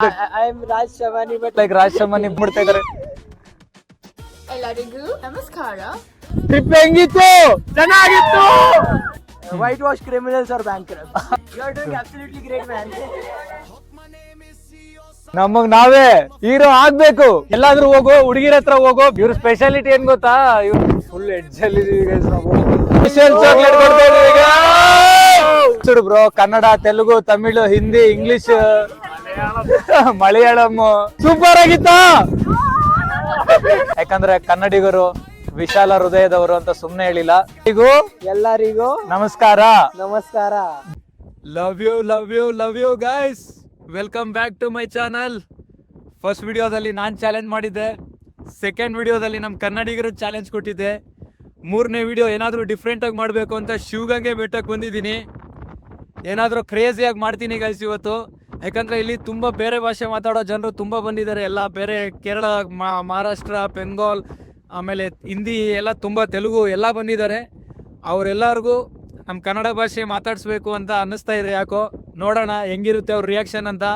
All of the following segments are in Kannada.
I'm Raj Shamani, but like Raj Shamani ಮಾಡ್ತಾ ಇದ್ದಾರೆ. ಎಲ್ಲರಿಗೂ ನಮಸ್ಕಾರ. ಟ್ರಿಪ್ ಹೆಂಗಿತ್ತು? ಚೆನ್ನಾಗಿತ್ತು. White wash criminals or bankrupt. You are doing absolutely great, man. ನಮಗ್ ನಾವೇ ಹೀರೋ ಆಗ್ಬೇಕು. ಎಲ್ಲಾದ್ರೂ ಹೋಗೋ ಹುಡುಗಿರ ಹತ್ರ ಹೋಗೋ. ಇವ್ರ ಸ್ಪೆಷಾಲಿಟಿ ಏನ್ ಗೊತ್ತಾ? ಇವ್ರು ಫುಲ್ ಎಡ್ಜ್ ಅಲ್ಲಿ ಸ್ಪೆಷಲ್ ಚಾಕ್ಲೇಟ್ ಕೊಡ್ತಾ ಇದೀವಿ ಈಗ. Bro, Kannada, Telugu, Tamil, Hindi, English, Malayalam super ಆಗಿತ್ತ. ಯಾಕಂದ್ರೆ ಕನ್ನಡಿಗರು ವಿಶಾಲ ಹೃದಯದವರು ಅಂತ ಸುಮ್ನೆ ಹೇಳಿಲ್ಲ. ಎಲ್ಲರಿಗೂ ನಮಸ್ಕಾರ. ನಮಸ್ಕಾರ. Love you love you love you guys. Welcome back to my channel. First ವಿಡಿಯೋದಲ್ಲಿ ನಾನು ಚಾಲೆಂಜ್ ಮಾಡಿದ್ದೆ. ಸೆಕೆಂಡ್ ವಿಡಿಯೋದಲ್ಲಿ ನಮ್ಮ ಕನ್ನಡಿಗರು ಚಾಲೆಂಜ್ ಕೊಟ್ಟಿದ್ದೆ. ಮೂರನೇ ವಿಡಿಯೋ ಏನಾದರೂ ಡಿಫ್ರೆಂಟಾಗಿ ಮಾಡಬೇಕು ಅಂತ ಶಿವಗಂಗೆ ಬೆಟ್ಟಕ್ಕೆ ಬಂದಿದ್ದೀನಿ. ಏನಾದರೂ ಕ್ರೇಜಿಯಾಗಿ ಮಾಡ್ತೀನಿ ಗೈಸ್ ಇವತ್ತು. ಯಾಕಂದರೆ ಇಲ್ಲಿ ತುಂಬ ಬೇರೆ ಭಾಷೆ ಮಾತಾಡೋ ಜನರು ತುಂಬ ಬಂದಿದ್ದಾರೆ. ಎಲ್ಲ ಬೇರೆ ಕೇರಳ, ಮಹಾರಾಷ್ಟ್ರ, ಬೆಂಗಾಲ್, ಆಮೇಲೆ ಹಿಂದಿ ಎಲ್ಲ ತುಂಬ, ತೆಲುಗು ಎಲ್ಲ ಬಂದಿದ್ದಾರೆ. ಅವರೆಲ್ಲರಿಗೂ ನಮ್ಮ ಕನ್ನಡ ಭಾಷೆ ಮಾತಾಡಿಸ್ಬೇಕು ಅಂತ ಅನ್ನಿಸ್ತಾ ಇದೆ. ಯಾಕೋ ನೋಡೋಣ ಹೆಂಗಿರುತ್ತೆ ಅವ್ರ ರಿಯಾಕ್ಷನ್ ಅಂತ.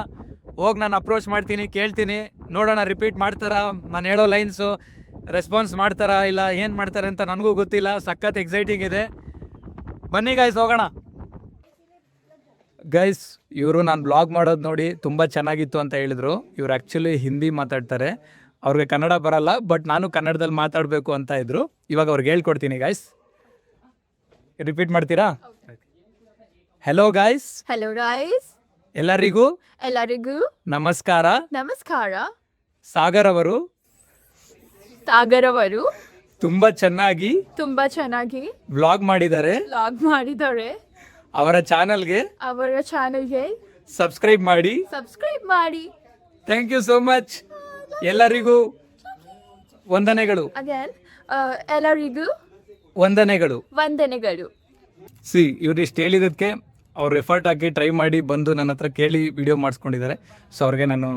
ಹೋಗಿ ನಾನು ಅಪ್ರೋಚ್ ಮಾಡ್ತೀನಿ, ಕೇಳ್ತೀನಿ, ನೋಡೋಣ ರಿಪೀಟ್ ಮಾಡ್ತಾರಾ, ನಾನು ಹೇಳೋ ಲೈನ್ಸು ರೆಸ್ಪಾನ್ಸ್ ಮಾಡ್ತಾರಾ ಇಲ್ಲ ಏನು ಮಾಡ್ತಾರೆ ಅಂತ ನನಗೂ ಗೊತ್ತಿಲ್ಲ. ಸಖತ್ ಎಕ್ಸೈಟಿಂಗ್ ಇದೆ. ಬನ್ನಿ ಗೈಸ್ ಹೋಗೋಣ. ಗೈಸ್, ಇವರು ನಾನು ಬ್ಲಾಗ್ ಮಾಡೋದು ನೋಡಿ ತುಂಬ ಚೆನ್ನಾಗಿತ್ತು ಅಂತ ಹೇಳಿದರು. ಇವ್ರು ಆ್ಯಕ್ಚುಲಿ ಹಿಂದಿ ಮಾತಾಡ್ತಾರೆ, ಅವ್ರಿಗೆ ಕನ್ನಡ ಬರಲ್ಲ, ಬಟ್ ನಾನು ಕನ್ನಡದಲ್ಲಿ ಮಾತಾಡಬೇಕು ಅಂತ ಇದ್ರು. ಇವಾಗ ಅವ್ರಿಗೆ ಹೇಳ್ಕೊಡ್ತೀನಿ ಗೈಸ್. ರಿಪೀಟ್ ಮಾಡ್ತೀರಾ? Hello guys. Hello guys. ಎಲ್ಲರಿಗೂ ನಮಸ್ಕಾರ. ನಮಸ್ಕಾರ. ಸಾಗರ್ ಅವರು ತುಂಬ ಚೆನ್ನಾಗಿ ಬ್ಲಾಗ್ ಮಾಡಿದ್ದಾರೆ. ಅವರ ಚಾನಲ್ಗೆ ಸಬ್ಸ್ಕ್ರೈಬ್ ಮಾಡಿ. Thank you so much. ಎಲ್ಲರಿಗೂ ವಂದನೆಗಳು. ಎಲ್ಲರಿಗೂ ವಂದನೆಗಳು. ಸಿ, ಇವ್ರು ಇಷ್ಟು ಹೇಳಿದಕ್ಕೆ ಅವ್ರು ಎಫರ್ಟ್ ಹಾಕಿ ಟ್ರೈ ಮಾಡಿ ಬಂದು ನನ್ನ ಹತ್ರ ಕೇಳಿ ವಿಡಿಯೋ ಮಾಡಿಸ್ಕೊಂಡಿದ್ದಾರೆ. ಸೊ ಅವ್ರಿಗೆ ನಾನು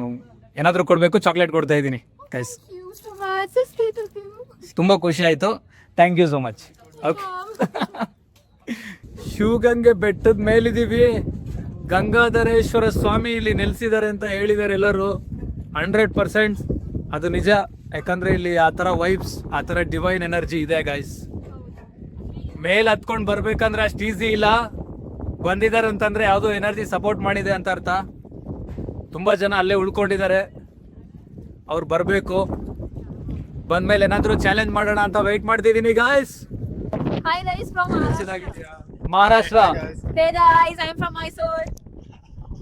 ಏನಾದರೂ ಕೊಡಬೇಕು, ಚಾಕ್ಲೇಟ್ ಕೊಡ್ತಾ ಇದ್ದೀನಿ ಗೈಸ್. ತುಂಬ ಖುಷಿ ಆಯಿತು. Thank you so much. Okay, Shivagange ಬೆಟ್ಟದ ಮೇಲಿದ್ದೀವಿ. ಗಂಗಾಧರೇಶ್ವರ ಸ್ವಾಮಿ ಇಲ್ಲಿ ನೆಲೆಸಿದ್ದಾರೆ ಅಂತ ಹೇಳಿದ್ದಾರೆ ಎಲ್ಲರೂ. 100% ಅದು ನಿಜ. ಯಾಕಂದರೆ ಇಲ್ಲಿ ಆ ಥರ ವೈಬ್ಸ್, ಆ ಥರ ಡಿವೈನ್ ಎನರ್ಜಿ ಇದೆ ಗೈಸ್. ಮೇಲೆ ಹತ್ಕೊಂಡು ಬರ್ಬೇಕಂದ್ರೆ ಅಷ್ಟು ಈಸಿ ಇಲ್ಲ. ಬಂದಿದ್ದಾರೆ ಅಂತಂದರೆ ಯಾವುದೋ ಎನರ್ಜಿ ಸಪೋರ್ಟ್ ಮಾಡಿದೆ ಅಂತ ಅರ್ಥ. ತುಂಬ ಜನ ಅಲ್ಲೇ ಉಳ್ಕೊಂಡಿದ್ದಾರೆ. ಅವ್ರು ಬರಬೇಕು. ಬಂದಮೇಲೆ ಏನಾದರೂ ಚಾಲೆಂಜ್ ಮಾಡೋಣ ಅಂತ ವೆಯ್ಟ್ ಮಾಡ್ತಿದ್ದೀನಿ guys. Hi guys from Maharashtra. Hey guys, I am from Mysore.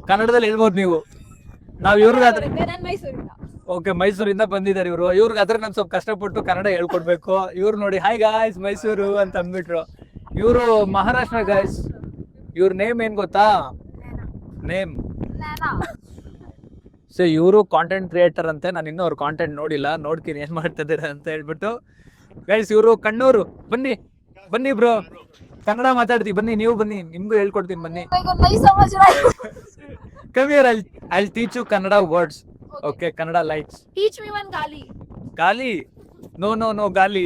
ಕನ್ನಡದಲ್ಲಿ ಹೇಳ್ಬೋದು ನೀವು. ನಾವು ಇವ್ರಿಗಾದ್ರೆ Mysore. ಓಕೆ, ಮೈಸೂರಿಂದ ಬಂದಿದ್ದಾರೆ ಇವರು. ಇವ್ರಿಗಾದ್ರೆ ನಾನು ಸ್ವಲ್ಪ ಕಷ್ಟಪಟ್ಟು ಕನ್ನಡ ಹೇಳ್ಕೊಡ್ಬೇಕು. ಇವ್ರು ನೋಡಿ ಹಾಯ್ ಗಾಯ್ಸ್ ಮೈಸೂರು ಅಂತ ಅಂದ್ಬಿಟ್ರು. ಇವರು ಮಹಾರಾಷ್ಟ್ರ ಗಾಯ್ಸ್. ಇವ್ರ ನೇಮ್ ಏನು ಗೊತ್ತಾ? ನೇಮ್ ಸೊ ಇವರು ಕಾಂಟೆಂಟ್ ಕ್ರಿಯೇಟರ್ ಅಂತೆ. ನಾನು ಇನ್ನೂ ಅವ್ರ ಕಾಂಟೆಂಟ್ ನೋಡಿಲ್ಲ, ನೋಡ್ತೀನಿ ಏನು ಮಾಡ್ತಿದ್ದಾರೆ ಅಂತ ಹೇಳ್ಬಿಟ್ಟು. ಗೈಸ್, ಇವರು ಕಣ್ಣೂರು. ಬನ್ನಿ ಬ್ರೋ, ಕನ್ನಡ ಮಾತಾಡ್ತೀವಿ. ಬನ್ನಿ, ನೀವು ಬನ್ನಿ, ನಿಮ್ಗೂ ಹೇಳ್ಕೊಡ್ತೀನಿ. ಬನ್ನಿ. Come here, I'll teach you Kannada words. Okay, Kannada lights. Teach me one gali. Gali? No, gali.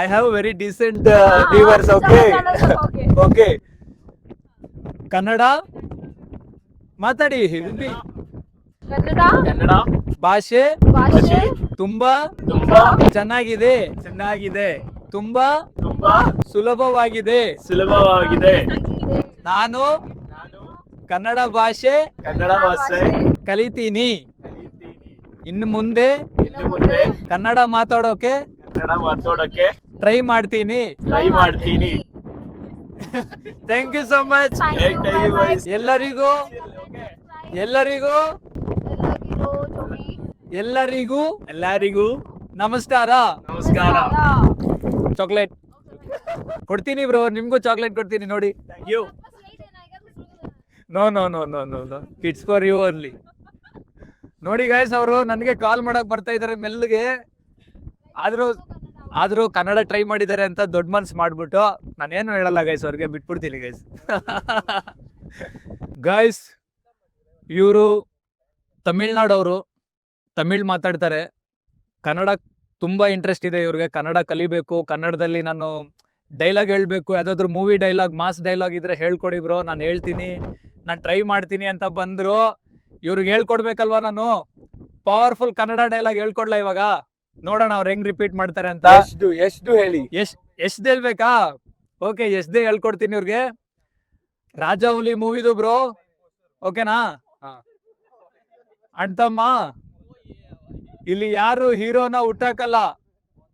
I have very decent viewers, okay? Okay. Kannada ಮಾತಾಡಿ. ಹಿಂದಿ ಕನ್ನಡ ಭಾಷೆ ತುಂಬಾ ಚೆನ್ನಾಗಿದೆ. ತುಂಬಾ ಸುಲಭವಾಗಿದೆ. ನಾನು ಕನ್ನಡ ಭಾಷೆ ಕಲಿತೀನಿ. ಇನ್ನು ಮುಂದೆ ಕನ್ನಡ ಮಾತಾಡೋಕೆ ಟ್ರೈ ಮಾಡ್ತೀನಿ. Thank you so much. ಎಲ್ಲರಿಗೂ ನಮಸ್ಕಾರ. ಚಾಕ್ಲೇಟ್ ಕೊಡ್ತೀನಿ ಬ್ರೋ, ನಿಮ್ಗೂ ಚಾಕ್ಲೇಟ್ ಕೊಡ್ತೀನಿ ನೋಡಿ. No it's for you only. ನೋಡಿ ಗೈಸ್, ಅವರು ನನಗೆ ಕಾಲ್ ಮಾಡಕ್ ಬರ್ತಾ ಇದ್ದಾರೆ ಮೆಲ್ಲಗೆ. ಆದರೂ ಕನ್ನಡ ಟ್ರೈ ಮಾಡಿದ್ದಾರೆ ಅಂತ ದೊಡ್ಡ ಮನ್ಸು ಮಾಡ್ಬಿಟ್ಟು ನಾನೇನು ಹೇಳಲ್ಲ ಗೈಸ್, ಅವ್ರಿಗೆ ಬಿಟ್ಬಿಡ್ತೀನಿ ಗೈಸ್. ಗೈಸ್, ಇವರು ತಮಿಳ್ನಾಡವರು, ತಮಿಳ್ ಮಾತಾಡ್ತಾರೆ. ಕನ್ನಡ ತುಂಬ ಇಂಟ್ರೆಸ್ಟ್ ಇದೆ ಇವ್ರಿಗೆ. ಕನ್ನಡ ಕಲಿಬೇಕು, ಕನ್ನಡದಲ್ಲಿ ನಾನು ಡೈಲಾಗ್ ಹೇಳಬೇಕು, ಯಾವುದಾದ್ರೂ ಮೂವಿ ಡೈಲಾಗ್, ಮಾಸ್ ಡೈಲಾಗ್ ಇದ್ರೆ ಹೇಳ್ಕೊಡಿ ಬ್ರೋ, ನಾನು ಹೇಳ್ತೀನಿ, ನಾನು ಟ್ರೈ ಮಾಡ್ತೀನಿ ಅಂತ ಬಂದರು. ಇವ್ರಿಗೆ ಹೇಳ್ಕೊಡ್ಬೇಕಲ್ವಾ ನಾನು. ಪವರ್ಫುಲ್ ಕನ್ನಡ ಡೈಲಾಗ್ ಹೇಳ್ಕೊಡ್ಲಾ ಇವಾಗ? ನೋಡೋಣ ಅವ್ರು ಹೆಂಗ್ ರಿಪೀಟ್ ಮಾಡ್ತಾರೆ ಅಂತ. ಎಷ್ಟು ಹೇಳಿ. ಎಷ್ಟ್ ಹೇಳ್ಬೇಕಾ? ಓಕೆ, ಎಷ್ಟ್ದೇ ಹೇಳ್ಕೊಡ್ತೀನಿ ಇವ್ರಿಗೆ. ರಾಜ ಹುಲಿ ಮೂವಿದು ಬ್ರೋ, ಓಕೆನಾ? ಅಣ್ತಮ್ಮ, ಇಲ್ಲಿ ಯಾರು ಹೀರೋನ ಹುಟ್ಟಾಕಲ್ಲ,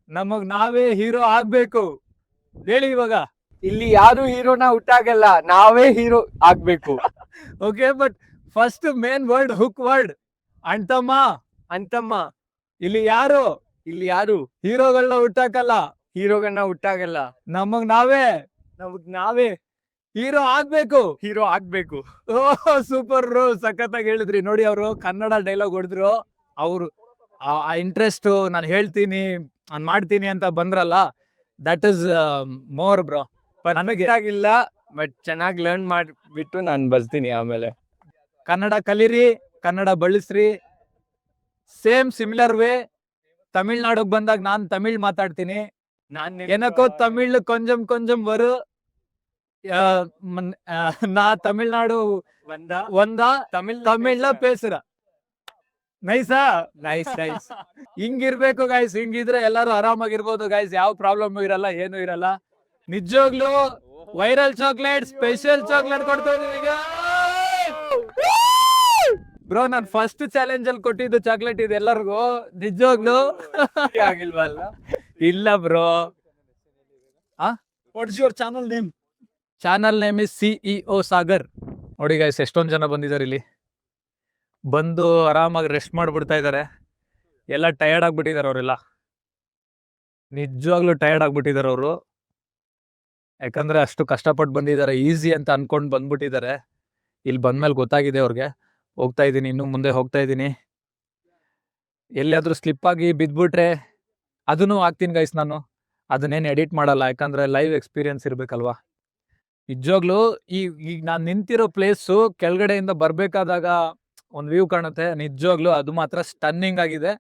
ನಮಗ್ ನಾವೇ ಹೀರೋ ಆಗ್ಬೇಕು. ಹೇಳಿ ಇವಾಗ. ಇಲ್ಲಿ ಯಾರು ಹೀರೋನ ಹುಟ್ಟಾಗಲ್ಲ, ನಾವೇ ಹೀರೋ ಆಗ್ಬೇಕು. Okay, but first main word, hook word. ಅಣ್ತಮ್ಮ, ಅಂತಮ್ಮ, ಇಲ್ಲಿ ಯಾರು ಹೀರೋಗಳನ್ನ ಹುಟ್ಟಾಕಲ್ಲ, ಹೀರೋಗಳನ್ನ ಹುಟ್ಟಾಗಲ್ಲ, ನಮಗ್ ನಾವೇ ಹೀರೋ ಆಗ್ಬೇಕು. ಓಹ್ ಸೂಪರ್ ಬ್ರೋ, ಸಖತ್ತಾಗಿ ಹೇಳಿದ್ರಿ. ನೋಡಿ, ಅವರು ಕನ್ನಡ ಡೈಲಾಗ್ ಹೊಡೆದ್ರು. ಅವರು ಆ ಇಂಟ್ರೆಸ್ಟ್, ನಾನು ಹೇಳ್ತೀನಿ, ನಾನು ಮಾಡ್ತೀನಿ ಅಂತ ಬಂದ್ರಲ್ಲ, ದಟ್ ಇಸ್ ಮೋರ್ ಬ್ರೋ. ನನಗೆ ಆಗಿಲ್ಲ, ಬಟ್ ಚೆನ್ನಾಗಿ ಲರ್ನ್ ಮಾಡ್ಬಿಟ್ಟು ನಾನು ಬರ್ತೀನಿ ಆಮೇಲೆ. ಕನ್ನಡ ಕಲೀರಿ, ಕನ್ನಡ ಬಳಸ್ರಿ. ಸೇಮ್ ಸಿಮಿಲರ್ ವೇ ತಮಿಳ್ನಾಡಿಗೆ ಬಂದಾಗ ನಾನು ತಮಿಳ್ ಮಾತಾಡ್ತೀನಿ. ಏನಕ್ಕೋ ತಮಿಳ್ ಕೊಂಚಂ ಕೊಂಚಂ ಬರು. ನಾ ತಮಿಳ್ನಾಡು ಒಂದಾ ತಮಿಳ್ನ ಪೇಸುರ. ನೈಸಾ? ನೈಸ್. ಹಿಂಗಿರ್ಬೇಕು ಗೈಸ್, ಹಿಂಗಿದ್ರೆ ಎಲ್ಲಾರು ಆರಾಮಾಗಿರ್ಬೋದು ಗೈಸ್. ಯಾವ ಪ್ರಾಬ್ಲಮ್ ಇರಲ್ಲ, ಏನು ಇರಲ್ಲ. ನಿಜವಾಗ್ಲೂ ವೈರಲ್ ಚಾಕ್ಲೇಟ್, ಸ್ಪೆಷಲ್ ಚಾಕ್ಲೇಟ್ ಕೊಡ್ತಾ ಇದೀನಿ ಬ್ರೋ. ನಾನು ಫಸ್ಟ್ ಚಾಲೆಂಜ್ ಅಲ್ಲಿ ಕೊಟ್ಟಿದ್ದು ಚಾಕ್ಲೇಟ್ ಇದೆ ಎಲ್ಲರಿಗೂ. ನಿಜವಾಗ್ಲೂ ಆಗಿಲ್ವಲ್ಲ? ಇಲ್ಲ bro. What's your channel name? Channel name is CEO Sagar. ನೋಡಿ ಗೈಸ್, ಎಷ್ಟೊಂದು ಜನ ಬಂದಿದ್ದಾರೆ ಇಲ್ಲಿ. ಬಂದು ಆರಾಮಾಗಿ ರೆಸ್ಟ್ ಮಾಡ್ಬಿಡ್ತಾ ಇದ್ದಾರೆ. ಎಲ್ಲ ಟಯರ್ಡ್ ಆಗ್ಬಿಟ್ಟಿದ್ದಾರೆ ಅವರೆಲ್ಲ. ನಿಜವಾಗ್ಲೂ ಟಯರ್ಡ್ ಆಗ್ಬಿಟ್ಟಿದ್ದಾರೆ ಅವರು. ಯಾಕಂದ್ರೆ ಅಷ್ಟು ಕಷ್ಟಪಟ್ಟು ಬಂದಿದ್ದಾರೆ, ಈಸಿ ಅಂತ ಅನ್ಕೊಂಡು ಬಂದ್ಬಿಟ್ಟಿದ್ದಾರೆ. ಇಲ್ಲಿ ಬಂದ್ಮೇಲೆ ಗೊತ್ತಾಗಿದೆ ಅವ್ರಿಗೆ. ಹೋಗ್ತಾ ಇದ್ದೀನಿ, ಇನ್ನು ಮುಂದೆ ಹೋಗ್ತಾ ಇದ್ದೀನಿ. ಎಲ್ಲಿಯಾದ್ರೂ ಸ್ಲಿಪ್ ಆಗಿ ಬಿದ್ಬಿಟ್ರೆ ಅದನ್ನು ಹಾಕ್ತೀನಿ ಗೈಸ್ ನಾನು. ಅದನ್ನೇನು ಎಡಿಟ್ ಮಾಡಲ್ಲ, ಯಾಕಂದ್ರೆ ಲೈವ್ ಎಕ್ಸ್ಪೀರಿಯನ್ಸ್ ಇರ್ಬೇಕಲ್ವಾ. ನಿಜವಾಗ್ಲೂ ಈಗ ನಾನು ನಿಂತಿರೋ ಪ್ಲೇಸು ಕೆಳಗಡೆಯಿಂದ ಬರ್ಬೇಕಾದಾಗ ಒಂದು ವ್ಯೂ ಕಾಣುತ್ತೆ. ನಿಜವಾಗ್ಲೂ ಅದು ಮಾತ್ರ ಸ್ಟನ್ನಿಂಗ್ ಆಗಿದೆ.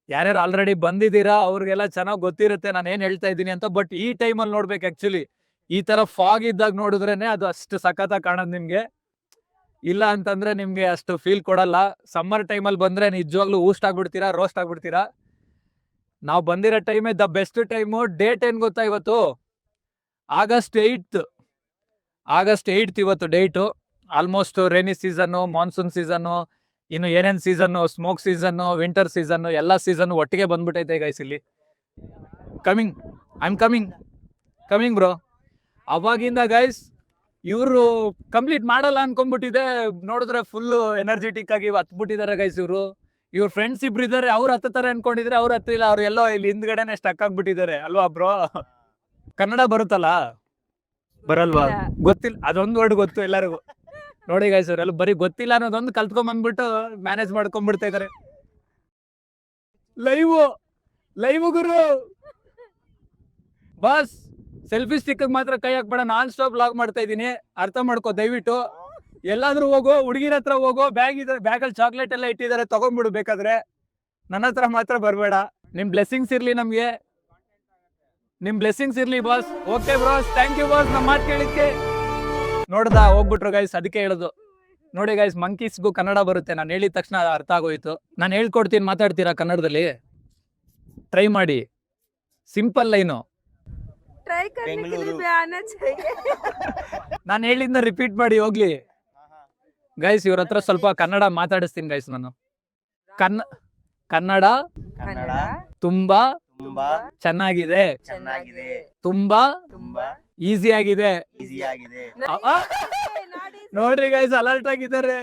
ಯಾರ್ಯಾರು ಆಲ್ರೆಡಿ ಬಂದಿದ್ದೀರಾ ಅವ್ರಿಗೆಲ್ಲ ಚೆನ್ನಾಗಿ ಗೊತ್ತಿರುತ್ತೆ ನಾನು ಏನ್ ಹೇಳ್ತಾ ಇದ್ದೀನಿ ಅಂತ. ಬಟ್ ಈ ಟೈಮಲ್ಲಿ ನೋಡ್ಬೇಕು ಆಕ್ಚುಲಿ. ಈ ತರ ಫಾಗ್ ಇದ್ದಾಗ ನೋಡಿದ್ರೇನೆ ಅದು ಅಷ್ಟು ಸಖತ್ತಾಗಿ ಕಾಣೋದು ನಿಮ್ಗೆ. ಇಲ್ಲ ಅಂತಂದ್ರೆ ನಿಮ್ಗೆ ಅಷ್ಟು ಫೀಲ್ ಕೊಡಲ್ಲ. ಸಮ್ಮರ್ ಟೈಮಲ್ಲಿ ಬಂದ್ರೆ ನಿಜವಾಗ್ಲೂ ಊಸ್ಟ್ ಆಗ್ಬಿಡ್ತೀರಾ, ರೋಸ್ಟ್ ಆಗ್ಬಿಡ್ತೀರಾ. ನಾವು ಬಂದಿರೋ ಟೈಮೇ ದ ಬೆಸ್ಟ್ ಟೈಮು. ಡೇಟ್ ಏನ್ ಗೊತ್ತಾ ಇವತ್ತು? ಆಗಸ್ಟ್ 8th ಇವತ್ತು date. Almost rainy season, monsoon season, ಇನ್ನು ಏನೇನ್ season, smoke season, winter season, ಎಲ್ಲ ಸೀಸನ್ ಒಟ್ಟಿಗೆ ಬಂದ್ಬಿಟ್ಟೈತೆ ಗೈಸ್ ಇಲ್ಲಿ. I am coming bro. ಅವಾಗಿಂದ ಗೈಸ್ ಇವರು ಕಂಪ್ಲೀಟ್ ಮಾಡಲ್ಲ ಅನ್ಕೊಂಡ್ಬಿಟ್ಟಿದೆ. ನೋಡಿದ್ರೆ ಫುಲ್ ಎನರ್ಜೆಟಿಕ್ ಆಗಿ ಹತ್ಬಿಟ್ಟಿದ್ದಾರೆ ಗೈಸ್ ಇವರು. ಇವ್ರ ಫ್ರೆಂಡ್ಸ್ ಇಬ್ರು ಇದಾರೆ, ಅವ್ರು ಹತ್ತಾರೆ ಅನ್ಕೊಂಡಿದ್ರೆ ಅವ್ರು ಹತ್ತಿಲ್ಲ. ಅವ್ರು ಎಲ್ಲೋ ಇಲ್ಲಿ ಹಿಂದ್ಗಡೆನೆ ಸ್ಟಕ್ ಆಗ್ಬಿಟ್ಟಿದ್ದಾರೆ ಅಲ್ವಾ ಬ್ರೋ? ಕನ್ನಡ ಬರುತ್ತಲ್ಲ? ಬರಲ್ವಾ? ಗೊತ್ತಿಲ್ಲ, ಅದೊಂದು ವರ್ಡ್ ಗೊತ್ತು ಎಲ್ಲರಿಗೂ. ನೋಡಿ ಗೈಸ್, ಅವರೆಲ್ಲ ಬರೀ ಗೊತ್ತಿಲ್ಲ ಅನ್ನೋದೊಂದು ಕಲ್ತ್ಕೊಂಡ್ ಬಂದ್ಬಿಟ್ಟು ಮ್ಯಾನೇಜ್ ಮಾಡ್ಕೊಂಡ್ಬಿಡ್ತಾ ಇದಾರೆ. ಲೈವ್ ಗುರು ಬಾಸ್. ಸೆಲ್ಫಿ ಸ್ಟಿಕ್ ಮಾತ್ರ ಕೈ ಹಾಕ್ಬೇಡ, ನಾನ್ ಸ್ಟಾಪ್ ಲಾಗ್ ಮಾಡ್ತಾ ಇದೀನಿ, ಅರ್ಥ ಮಾಡ್ಕೋ ದಯವಿಟ್ಟು. ಎಲ್ಲಾದ್ರೂ ಹೋಗೋ, ಹುಡುಗಿರ ಹತ್ರ ಹೋಗೋ, ಬ್ಯಾಗಲ್ಲಿ ಚಾಕ್ಲೇಟ್ ಎಲ್ಲ ಇಟ್ಟಿದ್ದಾರೆ, ತಗೊಂಡ್ಬಿಡು ಬೇಕಾದ್ರೆ. ನನ್ನ ಹತ್ರ ಮಾತ್ರ ಬರ್ಬೇಡ. ನಿಮ್ ಬ್ಲೆಸ್ಸಿಂಗ್ಸ್ ಇರ್ಲಿ ನಮ್ಗೆ, ನಿಮ್ ಬ್ಲೆಸ್ಸಿಂಗ್ಸ್ ಇರ್ಲಿ boss. Okay boss, thank you boss ನಮ್ಮ ಮಾತು ಕೇಳಿದ್ಕೆ. ನೋಡ್ದ ಹೋಗ್ಬಿಟ್ರು ಗೈಸ್, ಅದಕ್ಕೆ ಹೇಳೋದು. ನೋಡಿ ಗೈಸ್, ಮಂಕೀಸ್ಗೂ ಕನ್ನಡ ಬರುತ್ತೆ. ನಾನು ಹೇಳಿದ ತಕ್ಷಣ ಅರ್ಥ ಆಗೋಯ್ತು. ನಾನು ಹೇಳ್ಕೊಡ್ತೀನಿ, ಮಾತಾಡ್ತೀರಾ ಕನ್ನಡದಲ್ಲಿ? ಟ್ರೈ ಮಾಡಿ, ಸಿಂಪಲ್ ಲೈನು. ನಾನು ಹೇಳಿದ್ನ ರಿಪೀಟ್ ಮಾಡಿ ಹೋಗ್ಲಿ ಗೈಸ್. ಇವ್ರ ಹತ್ರ ಸ್ವಲ್ಪ ಕನ್ನಡ ಮಾತಾಡಿಸ್ತೀನಿ ಗೈಸ್ ನಾನು. ಕನ್ನಡ ತುಂಬಾ ಚೆನ್ನಾಗಿದೆ, ತುಂಬಾ ಈಸಿ ಆಗಿದೆ. ನೋಡ್ರಿ ಗೈಸ್, ಅಲರ್ಟ್ ಆಗಿದ್ದಾರೆ.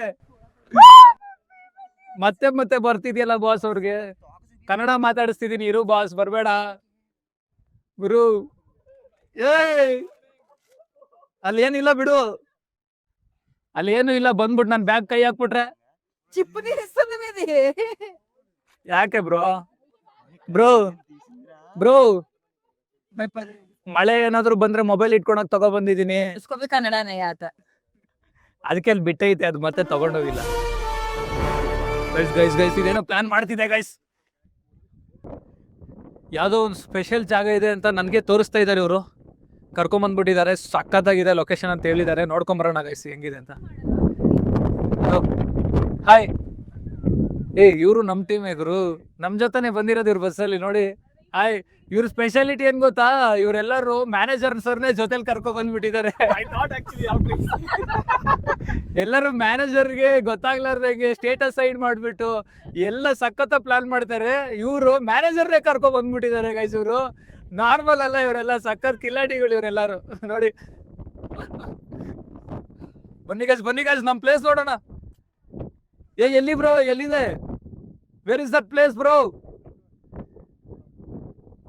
ಮತ್ತೆ ಬರ್ತಿದ್ಯಲ್ಲ ಬಾಸ್ ಅವ್ರಿಗೆ. ಕನ್ನಡ ಮಾತಾಡಿಸ್ತಿದೀನಿ, ಇರು ಬಾಸ್, ಬರ್ಬೇಡ ಗುರು. ಅಲ್ಲಿ ಏನಿಲ್ಲ ಬಿಡು, ಅಲ್ಲಿ ಏನು ಇಲ್ಲ. ಬಂದ್ಬಿಟ್ಟು ನಾನು ಬ್ಯಾಗ್ ಕೈ ಹಾಕ್ಬಿಟ್ರೆ ಯಾಕೆ ಬ್ರೋ ಮಳೆ ಏನಾದ್ರು ಬಂದ್ರೆ ಮೊಬೈಲ್ ಇಟ್ಕೊಳಕ್ ತಗೋ ಬಂದಿದೀನಿ. ಕನ್ನಡನೇ ಆತ, ಅದಕ್ಕೆ ಅಲ್ಲಿ ಬಿಟ್ಟೈತೆ, ಅದು ಮತ್ತೆ ತಗೊಂಡೋಗಿಲ್ಲ. ಗೈಸ್ ಇದೇನೋ ಪ್ಲಾನ್ ಮಾಡ್ತಿದ್ದೆ ಗೈಸ್. ಯಾವುದೋ ಒಂದು ಸ್ಪೆಷಲ್ ಜಾಗ ಇದೆ ಅಂತ ನನಗೆ ತೋರಿಸ್ತಾ ಇದ್ದಾರೆ ಇವರು. ಕರ್ಕೊಂಬಂದ್ಬಿಟ್ಟಿದ್ದಾರೆ, ಸಖತ್ತಾಗಿದೆ ಲೊಕೇಶನ್ ಅಂತ ಹೇಳಿದ್ದಾರೆ. ನೋಡ್ಕೊಂಬರೋಣ ಗೈಸ್ ಹೆಂಗಿದೆ ಅಂತ. ಹಾಯ್. ಏ ಇವರು ನಮ್ ಟೀಮ್ ಗುರು, ನಮ್ ಜೊತೆನೆ ಬಂದಿರೋದು ಇವ್ರ ಬಸ್ಸಲ್ಲಿ ನೋಡಿ. ಹಾಯ್. ಇವ್ರ ಸ್ಪೆಷಾಲಿಟಿ ಏನ್ ಗೊತ್ತಾ, ಇವರೆಲ್ಲರೂ ಮ್ಯಾನೇಜರ್ ಸರ್ನೇ ಜೊತೆಲಿ ಕರ್ಕೊ ಬಂದ್ಬಿಟ್ಟಿದ್ದಾರೆ. ಎಲ್ಲರೂ ಮ್ಯಾನೇಜರ್ಗೆ ಗೊತ್ತಾಗ್ಲಾರ್ದಂಗೆ ಸ್ಟೇಟಸ್ ಸೈಡ್ ಮಾಡ್ಬಿಟ್ಟು ಎಲ್ಲ ಸಖತ್ತ ಪ್ಲಾನ್ ಮಾಡ್ತಾರೆ. ಇವರು ಮ್ಯಾನೇಜರ್ನೇ ಕರ್ಕೊ ಬಂದ್ಬಿಟ್ಟಿದ್ದಾರೆ ಗೈಸ್. ಇವರು ನಾರ್ಮಲ್ ಅಲ್ಲ, ಇವರೆಲ್ಲ ಸಖತ್ ಕಿಲಾಡಿಗಳು ಇವರೆಲ್ಲರೂ ನೋಡಿ. ಬನ್ನಿ ಗೈಸ್ ನಮ್ ಪ್ಲೇಸ್ ನೋಡೋಣ. ಎಲ್ಲಿ ಬ್ರೋ, ಎಲ್ಲಿದೆ? Where is that place bro?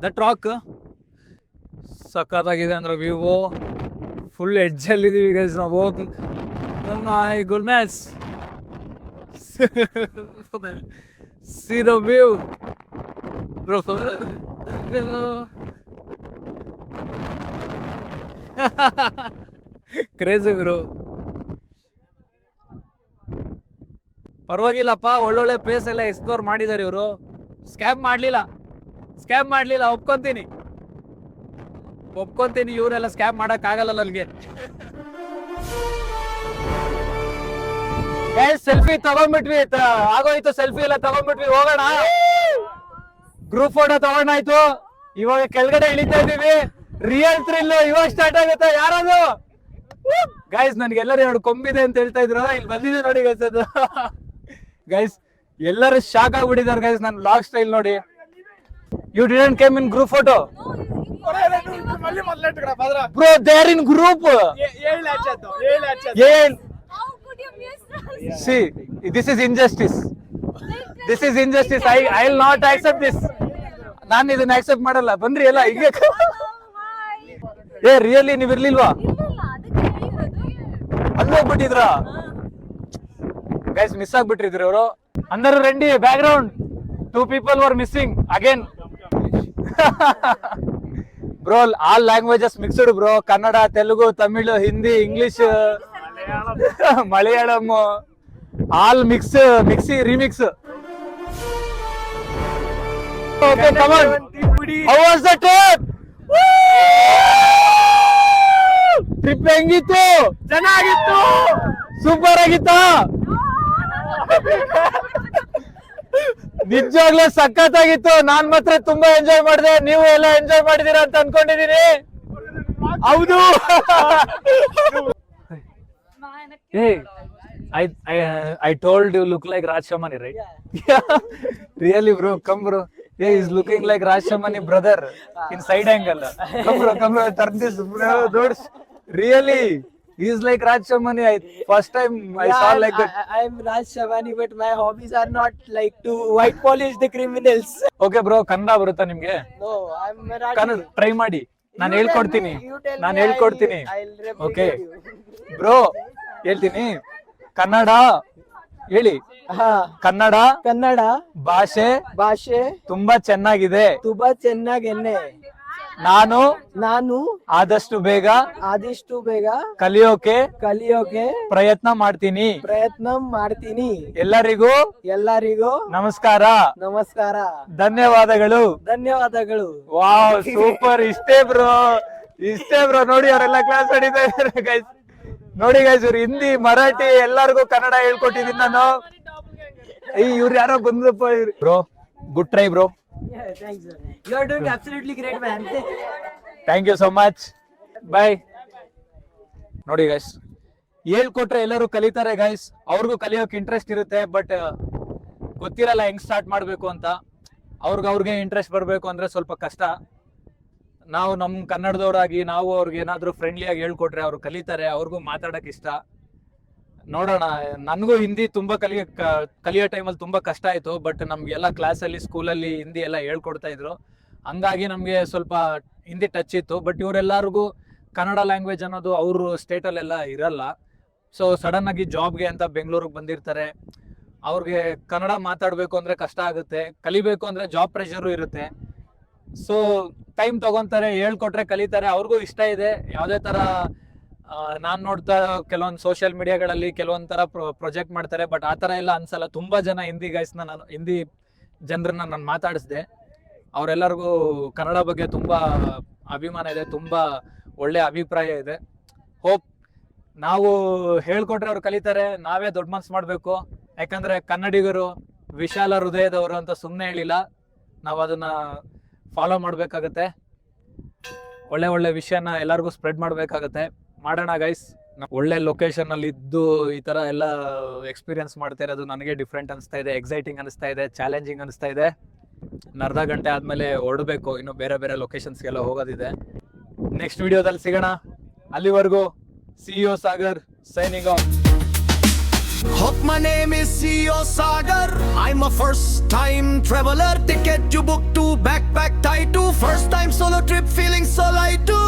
That rock ಸಖತ್ತಾಗಿದೆ ಅಂದ್ರೆ ವ್ಯೂ. ಫುಲ್ ಎಡ್ಜಲ್ಲಿ ಇದೀವಿ ಗೈಸ್ ನಾವು. My goodness, see the view bro. Crazy bro. ಪರವಾಗಿಲ್ಲಪ್ಪ, ಒಳ್ಳೊಳ್ಳೆ ಪ್ಲೇಸ್ ಎಲ್ಲ ಎಕ್ಸ್ಪ್ಲೋರ್ ಮಾಡಿದ್ದಾರೆ ಇವರು. ಸ್ಕ್ಯಾಮ್ ಮಾಡ್ಲಿಲ್ಲ, ಒಪ್ಕೊಂತೀನಿ. ಇವರೆಲ್ಲ ಸ್ಕ್ಯಾಮ್ ಮಾಡಕ್ ಆಗಲ್ಲ ನನಗೆ. ಸೆಲ್ಫಿ ತಗೊಂಡ್ಬಿಟ್ವಿ, ಆಗೋಯ್ತು. ಸೆಲ್ಫಿ ಎಲ್ಲ ತಗೊಂಡ್ಬಿಟ್ವಿ, ಹೋಗೋಣ. ಗ್ರೂಪ್ ಫೋಟೋ ತಗೊಂಡಾಯ್ತು. ಇವಾಗ ಕೆಳಗಡೆ ಇಳಿತಾ ಇದೀವಿ. ರಿಯಲ್ ಥ್ರಿಲ್ ಇವಾಗ ಸ್ಟಾರ್ಟ್ ಆಗುತ್ತೆ. ಯಾರದು ಗೈಸ್? ನನ್ಗೆಲ್ಲರೂ 2 ಕೊಂಬಿದೆ ಅಂತ ಹೇಳ್ತಾ ಇದ್ರು, ಇಲ್ಲಿ ಬಂದಿದೆ ನೋಡಿ ಗೈಸ್. ಅದು ಗೈಸ್ ಎಲ್ಲರೂ ಶಾಕ್ ಆಗ್ಬಿಟ್ಟಿದ್ದಾರೆ ಗೈಸ್ ನನ್ನ ಲಾಗ್ ಸ್ಟೈಲ್ ನೋಡಿ. You didn't came in group photo bro, they are in group. See, this is injustice. I will not accept this. ನಾನು ಇದನ್ನ ಆಕ್ಸೆಪ್ಟ್ ಮಾಡಲ್ಲ. ಬನ್ರಿ ಎಲ್ಲ ಈಗ. ಏ ರಿಯಲಿ ನೀವ್ ಇರ್ಲಿಲ್ವಾ? ಅಲ್ಲಿ ಹೋಗ್ಬಿಟ್ಟಿದ್ರ ಗೈಸ್? ಮಿಸ್ ಆಗ್ಬಿಟ್ಟಿದ್ರು ಇವರು. అందరూ రండి, background 2 people were missing again. Bro, all languages mixed bro. Kannada, Telugu, Tamil, Hindi, English, Malayalam, all remix. Okay, come on. How was the trip? Trip ಹೆಂಗಿತ್ತು? ಚೆನ್ನಾಗಿತ್ತು. ಸೂಪರ್ ಆಗಿತ್ತಾ? ನಿಜವಾಗ್ಲೂ ಸಖತ್ತಾಗಿತ್ತು. ನಾನ್ ಮಾತ್ರ ತುಂಬಾ ಎಂಜಾಯ್ ಮಾಡಿದೆ. ನೀವು ಎಲ್ಲ ಎಂಜಾಯ್ ಮಾಡಿದೀರಾ ಅಂತ ಅನ್ಕೊಂಡಿದೀನಿ. ಹೌದು. I told you look like Raj Shamani, right? Really bro, come bro. He's looking like Raj Shamani brother in side angle. Come bro, turn this bro, dude. Really, he's like Raj Shamani. First time I saw like that. I'm Raj Shamani, but my hobbies are not like to white polish the criminals. Okay bro, Kannada ಬರುತ್ತಾ ನಿಮ್ಗೆ? No, I'm Marathi. Kannada try ಮಾಡಿ, ನಾನು ಹೇಳ್ಕೊಡ್ತೀನಿ. I'll ಓಕೆ ಬ್ರೋ, ಹೇಳ್ತೀನಿ. ಕನ್ನಡ ಹೇಳಿ. ಕನ್ನಡ ಭಾಷೆ ತುಂಬಾ ಚೆನ್ನಾಗಿದೆ. ನಾನು ಆದಷ್ಟು ಬೇಗ ಕಲಿಯೋಕೆ ಪ್ರಯತ್ನ ಮಾಡ್ತೀನಿ. ಎಲ್ಲರಿಗೂ ನಮಸ್ಕಾರ. ಧನ್ಯವಾದಗಳು. Wow, super. ಇಷ್ಟೇ ಬ್ರೋ. ನೋಡಿ ಅವರೆಲ್ಲ ಕ್ಲಾಸ್ ನಡೀತಾ ಇದ್ದಾರೆ ಗೈಸ್. ನೋಡಿ ಗೈಸ್, ಇವ್ರು ಹಿಂದಿ, ಮರಾಠಿ ಎಲ್ಲರಿಗೂ ಕನ್ನಡ ಹೇಳ್ಕೊಟ್ಟಿದ್ದೀನಿ ನಾನು. ಇವ್ರು ಯಾರೋ ಬಂದ್ರಪ್ಪ. Bro, good try bro. Thanks, sir. You are doing absolutely great, man. Thank you so much. Bye. ನೋಡಿ ಗೈಸ್, ಹೇಳ್ಕೊಟ್ರೆ ಎಲ್ಲರೂ ಕಲಿತಾರೆ ಗೈಸ್. ಅವ್ರಿಗೂ ಕಲಿಯೋಕೆ ಇಂಟ್ರೆಸ್ಟ್ ಇರುತ್ತೆ, ಬಟ್ ಗೊತ್ತಿರಲ್ಲ ಹೆಂಗ್ ಸ್ಟಾರ್ಟ್ ಮಾಡ್ಬೇಕು ಅಂತ. ಅವ್ರಿಗೆ ಇಂಟ್ರೆಸ್ಟ್ ಬರಬೇಕು ಅಂದ್ರೆ ಸ್ವಲ್ಪ ಕಷ್ಟ. ನಾವು ನಮ್ಮ ಕನ್ನಡದವರಾಗಿ ನಾವು ಅವ್ರಿಗೆ ಏನಾದ್ರು ಫ್ರೆಂಡ್ಲಿ ಆಗಿ ಹೇಳ್ಕೊಟ್ರೆ ಅವ್ರು ಕಲಿತಾರೆ. ಅವ್ರಿಗೂ ಮಾತಾಡಕ್ ಇಷ್ಟ. ನೋಡೋಣ. ನನಗೂ ಹಿಂದಿ ತುಂಬಾ ಕಲಿಯೋ ಟೈಮಲ್ಲಿ ತುಂಬಾ ಕಷ್ಟ ಆಯ್ತು. ಬಟ್ ನಮ್ಗೆಲ್ಲ ಕ್ಲಾಸಲ್ಲಿ, ಸ್ಕೂಲಲ್ಲಿ ಹಿಂದಿ ಎಲ್ಲ ಹೇಳ್ಕೊಡ್ತಾ ಇದ್ರು. ಹಂಗಾಗಿ ನಮ್ಗೆ ಸ್ವಲ್ಪ ಹಿಂದಿ ಟಚ್ ಇತ್ತು. ಬಟ್ ಇವರೆಲ್ಲರಿಗೂ ಕನ್ನಡ ಲ್ಯಾಂಗ್ವೇಜ್ ಅನ್ನೋದು ಅವ್ರ ಸ್ಟೇಟಲ್ಲೆಲ್ಲ ಇರಲ್ಲ. ಸೊ ಸಡನ್ ಆಗಿ ಜಾಬ್ಗೆ ಅಂತ ಬೆಂಗಳೂರಿಗೆ ಬಂದಿರ್ತಾರೆ. ಅವ್ರಿಗೆ ಕನ್ನಡ ಮಾತಾಡ್ಬೇಕು ಅಂದ್ರೆ ಕಷ್ಟ ಆಗುತ್ತೆ. ಕಲಿಬೇಕು ಅಂದ್ರೆ ಜಾಬ್ ಪ್ರೆಷರು ಇರುತ್ತೆ. ಸೊ ಟೈಮ್ ತಗೊಂತಾರೆ, ಹೇಳ್ಕೊಟ್ರೆ ಕಲಿತಾರೆ. ಅವ್ರಿಗೂ ಇಷ್ಟ ಇದೆ. ಯಾವುದೇ ತರ ನಾನ್ ನೋಡ್ತಾ ಕೆಲವೊಂದು ಸೋಷಿಯಲ್ ಮೀಡಿಯಾಗಳಲ್ಲಿ ಕೆಲವೊಂದ್ ತರ ಪ್ರೊಜೆಕ್ಟ್ ಮಾಡ್ತಾರೆ. ಬಟ್ ಆ ತರ ಎಲ್ಲ ಅನ್ಸಲ್ಲ. ತುಂಬಾ ಜನ ಹಿಂದಿ ಜನರನ್ನ ನಾನು ಮಾತಾಡಿಸ್ದೆ. ಅವರೆಲ್ಲರಿಗೂ ಕನ್ನಡ ಬಗ್ಗೆ ತುಂಬಾ ಅಭಿಮಾನ ಇದೆ, ತುಂಬಾ ಒಳ್ಳೆ ಅಭಿಪ್ರಾಯ ಇದೆ. ಹೋಪ್ ನಾವು ಹೇಳ್ಕೊಟ್ರೆ ಅವ್ರು ಕಲಿತಾರೆ, ನಾವೇ ದೊಡ್ಡ ಮನ್ಸು ಮಾಡ್ಬೇಕು. ಯಾಕಂದ್ರೆ ಕನ್ನಡಿಗರು ವಿಶಾಲ ಹೃದಯದವರು ಅಂತ ಸುಮ್ಮನೆ ಹೇಳಿಲ್ಲ, ನಾವು ಅದನ್ನ ಫಾಲೋ ಮಾಡ್ಬೇಕಾಗತ್ತೆ. ಒಳ್ಳೆ ಒಳ್ಳೆ ವಿಷಯನ ಎಲ್ಲರಿಗೂ ಸ್ಪ್ರೆಡ್ ಮಾಡ್ಬೇಕಾಗತ್ತೆ. ಮಾಡೋಣ ಗೈಸ್. ಒಳ್ಳೆ ಲೊಕೇಶನ್ ಅಲ್ಲಿ ಇದ್ದು ಈ ತರ ಎಲ್ಲ ಎಕ್ಸ್ಪೀರಿಯನ್ಸ್ ಮಾಡ್ತಾ ಇರೋದು ನನಗೆ ಡಿಫ್ರೆಂಟ್ ಅನಿಸ್ತಾ ಇದೆ, ಎಕ್ಸೈಟಿಂಗ್ ಅನಿಸ್ತಾ ಇದೆ, ಚಾಲೆಂಜಿಂಗ್ ಅನಿಸ್ತಾ ಇದೆ. ಅರ್ಧ ಗಂಟೆ ಆದ್ಮೇಲೆ ಹೊರಡ್ಬೇಕು, ಇನ್ನು ಬೇರೆ ಬೇರೆ ಲೊಕೇಶನ್ಸ್ಗೆಲ್ಲ ಹೋಗೋದಿದೆ. ನೆಕ್ಸ್ಟ್ ವಿಡಿಯೋದಲ್ಲಿ ಸಿಗೋಣ. ಅಲ್ಲಿವರೆಗೂ CEO Sagar signing off. Hope my name is CEO Sagar. I'm a first time traveler. Ticket you book to backpack tie to. First time solo trip feeling so light too.